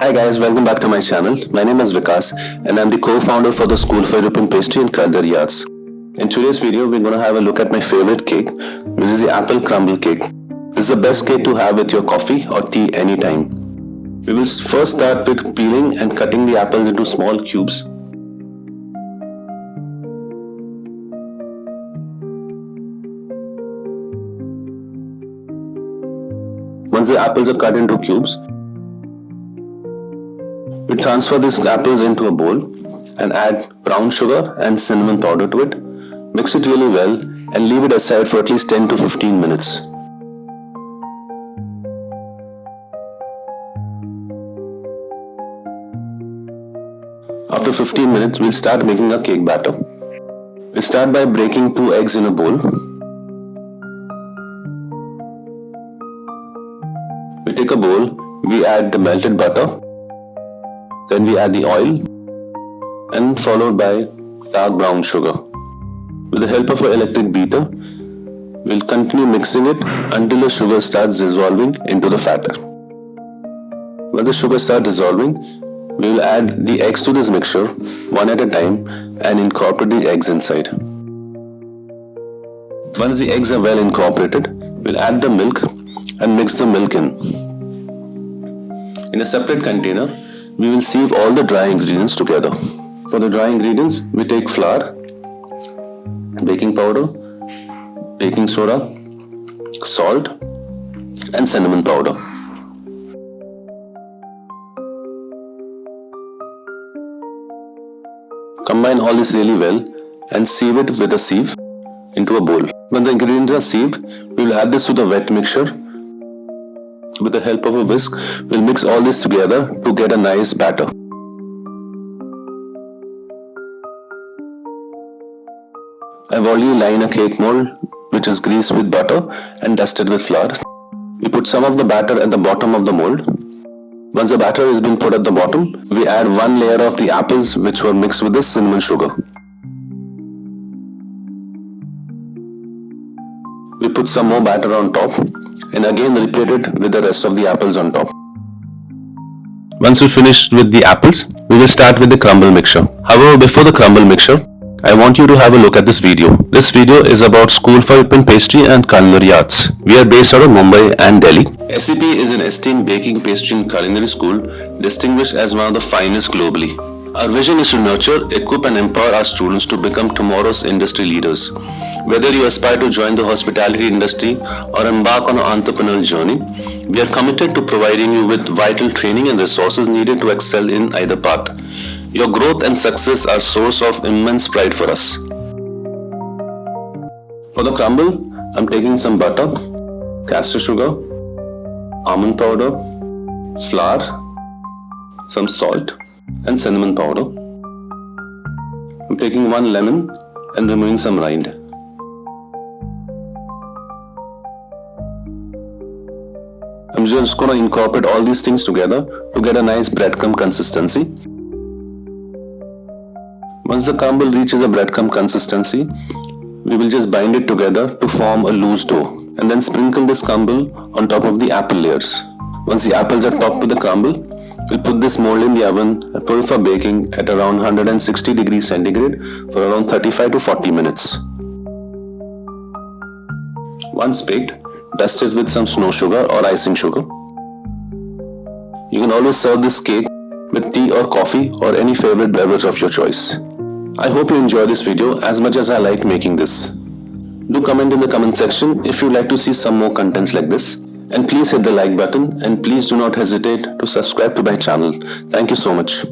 Hi guys, welcome back to my channel. My name is Vikas and I'm the co-founder for the School for European Pastry and Culinary Arts. In today's video, we're going to have a look at my favorite cake, which is the apple crumble cake. This is the best cake to have with your coffee or tea anytime. We will first start with peeling and cutting the apples into small cubes. Once the apples are cut into cubes, we transfer these apples into a bowl and add brown sugar and cinnamon powder to it. Mix it really well and leave it aside for at least 10 to 15 minutes. After 15 minutes, we'll start making a cake batter. We'll start by breaking 2 eggs in a bowl. We take a bowl, we add the melted butter, then we add the oil and followed by dark brown sugar. With the help of an electric beater, we'll continue mixing it until the sugar starts dissolving into the batter. When the sugar starts dissolving, we will add the eggs to this mixture one at a time and incorporate the eggs inside. Once the eggs are well incorporated, we'll add the milk and mix the milk in. In a separate container, we will sieve all the dry ingredients together. For the dry ingredients, we take flour, baking powder, baking soda, salt, and cinnamon powder. Combine all this really well and sieve it with a sieve into a bowl. When the ingredients are sieved, we will add this to the wet mixture. With the help of a whisk, we'll mix all this together to get a nice batter. I've already lined a cake mold which is greased with butter and dusted with flour. We put some of the batter at the bottom of the mold. Once the batter has been put at the bottom, we add one layer of the apples which were mixed with the cinnamon sugar. We put some more batter on top and again repeat it with the rest of the apples on top. Once we finish with the apples, we will start with the crumble mixture. However, before the crumble mixture, I want you to have a look at this video. This video is about School for European Pastry and Culinary Arts. We are based out of Mumbai and Delhi. SEP is an esteemed baking, pastry and culinary school distinguished as one of the finest globally. Our vision is to nurture, equip and empower our students to become tomorrow's industry leaders. Whether you aspire to join the hospitality industry or embark on an entrepreneurial journey, we are committed to providing you with vital training and resources needed to excel in either path. Your growth and success are a source of immense pride for us. For the crumble, I'm taking some butter, castor sugar, almond powder, flour, some salt and cinnamon powder. I'm taking 1 lemon and removing some rind. I'm just going to incorporate all these things together to get a nice breadcrumb consistency. Once the crumble reaches a breadcrumb consistency, we will just bind it together to form a loose dough and then sprinkle this crumble on top of the apple layers. Once the apples are topped with the crumble, we'll put this mold in the oven and put it for baking at around 160 degrees centigrade for around 35 to 40 minutes. Once baked, dust it with some snow sugar or icing sugar. You can always serve this cake with tea or coffee or any favorite beverage of your choice. I hope you enjoy this video as much as I like making this. Do comment in the comment section if you'd like to see some more contents like this. And please hit the like button and please do not hesitate to subscribe to my channel. Thank you so much.